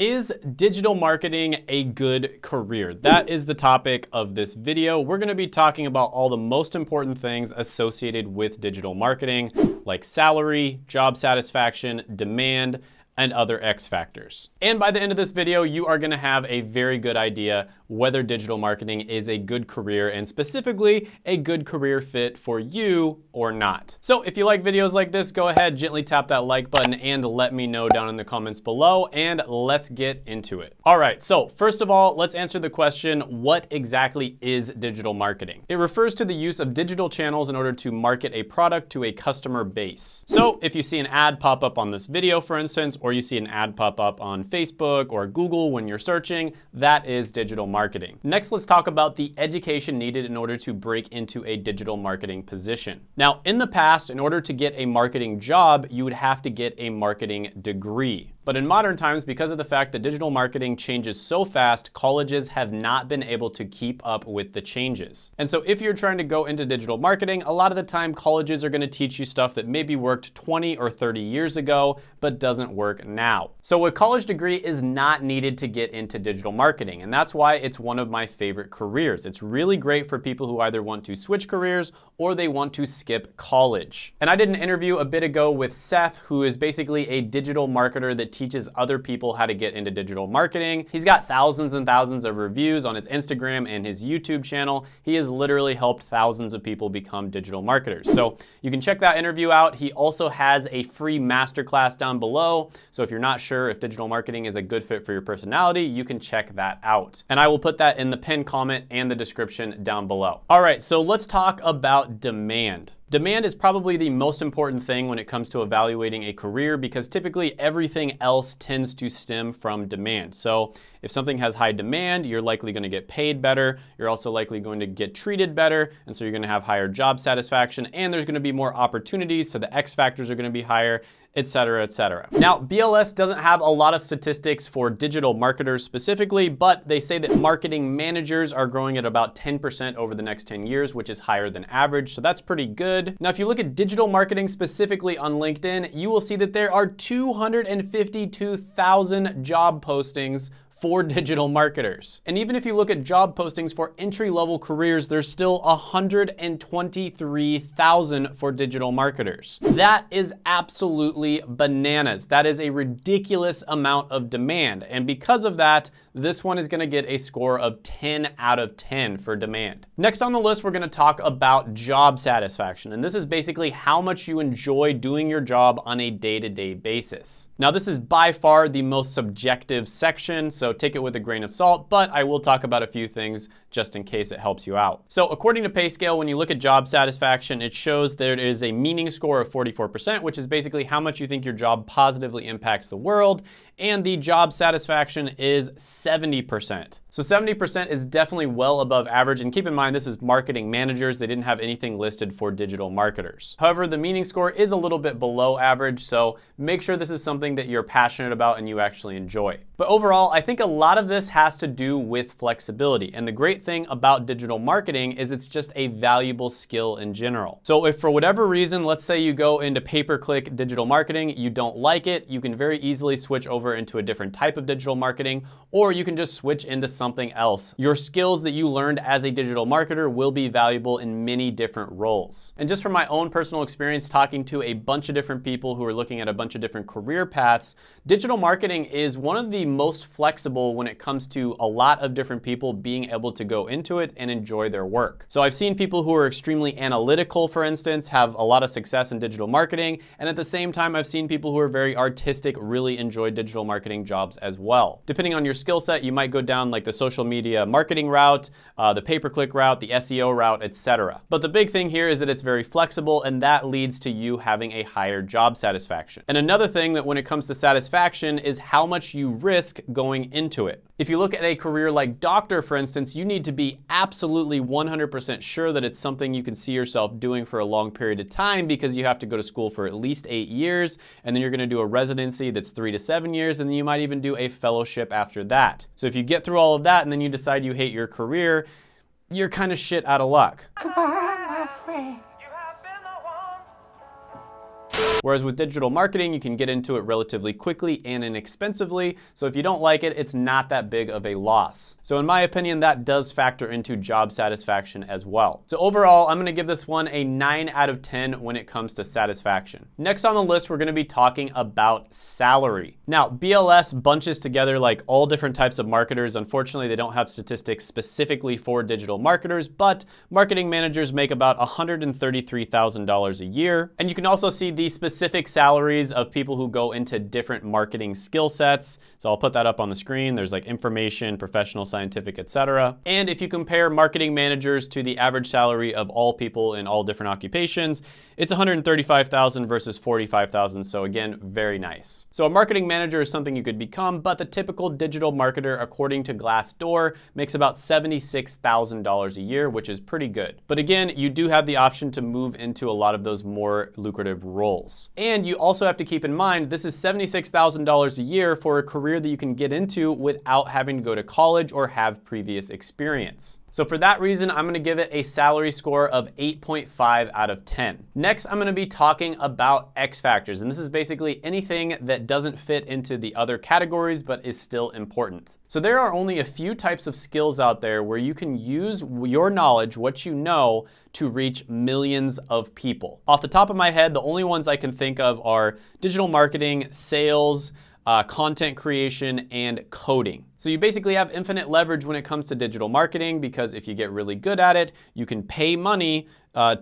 Is digital marketing a good career? That is the topic of this video. We're going to be talking about all the most important things associated with digital marketing, like salary, job satisfaction, demand, and other X factors. And by the end of this video, you are gonna have a very good idea whether digital marketing is a good career and specifically a good career fit for you or not. So if you like videos like this, go ahead, gently tap that like button and let me know down in the comments below, and let's get into it. All right, so first of all, let's answer the question, what exactly is digital marketing? It refers to the use of digital channels in order to market a product to a customer base. So if you see an ad pop up on this video, for instance, or you see an ad pop up on Facebook or Google when you're searching, that is digital marketing. Next, let's talk about the education needed in order to break into a digital marketing position. Now, in the past, in order to get a marketing job, you would have to get a marketing degree. But in modern times, because of the fact that digital marketing changes so fast, colleges have not been able to keep up with the changes. And so if you're trying to go into digital marketing, a lot of the time colleges are going to teach you stuff that maybe worked 20 or 30 years ago, but doesn't work now. So a college degree is not needed to get into digital marketing. And that's why it's one of my favorite careers. It's really great for people who either want to switch careers or they want to skip college. And I did an interview a bit ago with Seth, who is basically a digital marketer that teaches other people how to get into digital marketing. He's got thousands and thousands of reviews on his Instagram and his YouTube channel. He has literally helped thousands of people become digital marketers. So you can check that interview out. He also has a free masterclass down below. So if you're not sure if digital marketing is a good fit for your personality, you can check that out. And I will put that in the pinned comment and the description down below. All right, so let's talk about demand. Demand is probably the most important thing when it comes to evaluating a career because typically everything else tends to stem from demand. So if something has high demand, you're likely going to get paid better. You're also likely going to get treated better. And so you're going to have higher job satisfaction and there's going to be more opportunities. So the X factors are going to be higher, et cetera, et cetera. Now, BLS doesn't have a lot of statistics for digital marketers specifically, but they say that marketing managers are growing at about 10% over the next 10 years, which is higher than average. So that's pretty good. Now, if you look at digital marketing specifically on LinkedIn, you will see that there are 252,000 job postings for digital marketers. And even if you look at job postings for entry-level careers, there's still 123,000 for digital marketers. That is absolutely bananas. That is a ridiculous amount of demand. And because of that, this one is gonna get a score of 10 out of 10 for demand. Next on the list, we're gonna talk about job satisfaction. And this is basically how much you enjoy doing your job on a day-to-day basis. Now, this is by far the most subjective section, so take it with a grain of salt, but I will talk about a few things just in case it helps you out. So according to PayScale, when you look at job satisfaction, it shows there is a meaning score of 44%, which is basically how much you think your job positively impacts the world, and the job satisfaction is 70%. So 70% is definitely well above average, and keep in mind this is marketing managers. They didn't have anything listed for digital marketers. However, the meaning score is a little bit below average, so make sure this is something that you're passionate about and you actually enjoy. But overall, I think a lot of this has to do with flexibility, and the great thing about digital marketing is it's just a valuable skill in general. So if for whatever reason, let's say you go into pay-per-click digital marketing, you don't like it, you can very easily switch over into a different type of digital marketing, or you can just switch into something else. Your skills that you learned as a digital marketer will be valuable in many different roles. And just from my own personal experience talking to a bunch of different people who are looking at a bunch of different career paths, digital marketing is one of the most flexible when it comes to a lot of different people being able to go into it and enjoy their work. So I've seen people who are extremely analytical, for instance, have a lot of success in digital marketing, and at the same time, I've seen people who are very artistic really enjoy digital marketing jobs as well. Depending on your skill set, you might go down like the social media marketing route, the pay-per-click route, the SEO route, etc. But the big thing here is that it's very flexible, and that leads to you having a higher job satisfaction. And another thing that when it comes to satisfaction is how much you risk going into it. If you look at a career like doctor, for instance, you need to be absolutely 100% sure that it's something you can see yourself doing for a long period of time because you have to go to school for at least 8 years, and then you're gonna do a residency that's 3 to 7 years, and then you might even do a fellowship after that. So if you get through all of that and then you decide you hate your career, you're kind of shit out of luck. Goodbye, my friend. Whereas with digital marketing, you can get into it relatively quickly and inexpensively. So if you don't like it, it's not that big of a loss. So in my opinion, that does factor into job satisfaction as well. So overall, I'm gonna give this one a 9 out of 10 when it comes to satisfaction. Next on the list, we're gonna be talking about salary. Now, BLS bunches together like all different types of marketers. Unfortunately, they don't have statistics specifically for digital marketers, but marketing managers make about $133,000 a year. And you can also see the specific salaries of people who go into different marketing skill sets. So I'll put that up on the screen. There's like information, professional, scientific, etc. And if you compare marketing managers to the average salary of all people in all different occupations, it's $135,000 versus $45,000. So again, very nice. So a marketing manager is something you could become, but the typical digital marketer, according to Glassdoor, makes about $76,000 a year, which is pretty good. But again, you do have the option to move into a lot of those more lucrative roles. And you also have to keep in mind, this is $76,000 a year for a career that you can get into without having to go to college or have previous experience. So for that reason, I'm gonna give it a salary score of 8.5 out of 10. Next, I'm gonna be talking about X factors, and this is basically anything that doesn't fit into the other categories but is still important. So there are only a few types of skills out there where you can use your knowledge, what you know, to reach millions of people. Off the top of my head, the only ones I can think of are digital marketing, sales, content creation, and coding. So you basically have infinite leverage when it comes to digital marketing, because if you get really good at it, you can pay money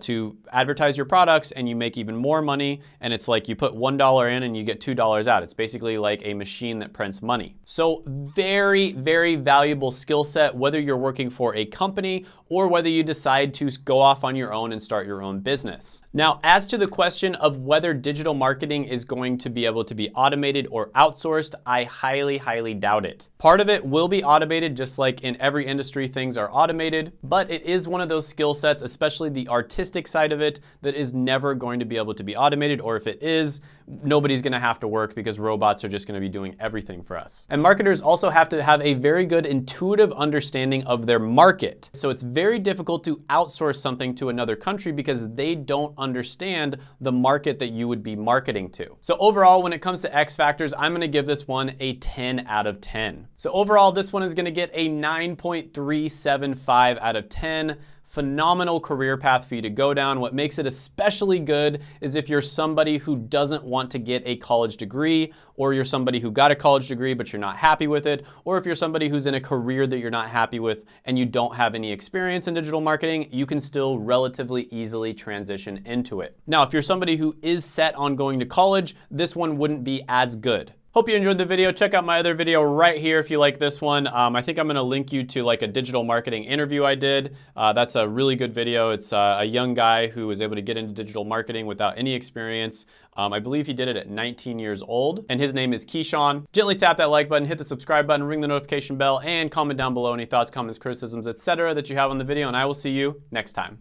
to advertise your products and you make even more money. And it's like you put $1 in and you get $2 out. It's basically like a machine that prints money. So very, very valuable skill set, whether you're working for a company or whether you decide to go off on your own and start your own business. Now, as to the question of whether digital marketing is going to be able to be automated or outsourced, I highly, highly doubt it. Part of it will be automated, just like in every industry, things are automated, but it is one of those skill sets, especially the artistic side of it, that is never going to be able to be automated, or if it is, nobody's gonna have to work because robots are just gonna be doing everything for us. And marketers also have to have a very good intuitive understanding of their market. So it's very difficult to outsource something to another country because they don't understand the market that you would be marketing to. So overall, when it comes to X factors, I'm gonna give this one a 10 out of 10. So overall, this one is gonna get a 9.375 out of 10. Phenomenal career path for you to go down. What makes it especially good is if you're somebody who doesn't want to get a college degree, or you're somebody who got a college degree but you're not happy with it, or if you're somebody who's in a career that you're not happy with and you don't have any experience in digital marketing, you can still relatively easily transition into it. Now, if you're somebody who is set on going to college, this one wouldn't be as good. Hope you enjoyed the video. Check out my other video right here if you like this one. I think I'm gonna link you to like a digital marketing interview I did. That's a really good video. It's a young guy who was able to get into digital marketing without any experience. I believe he did it at 19 years old, and his name is Keyshawn. Gently tap that like button, hit the subscribe button, ring the notification bell, and comment down below any thoughts, comments, criticisms, etc. that you have on the video, and I will see you next time.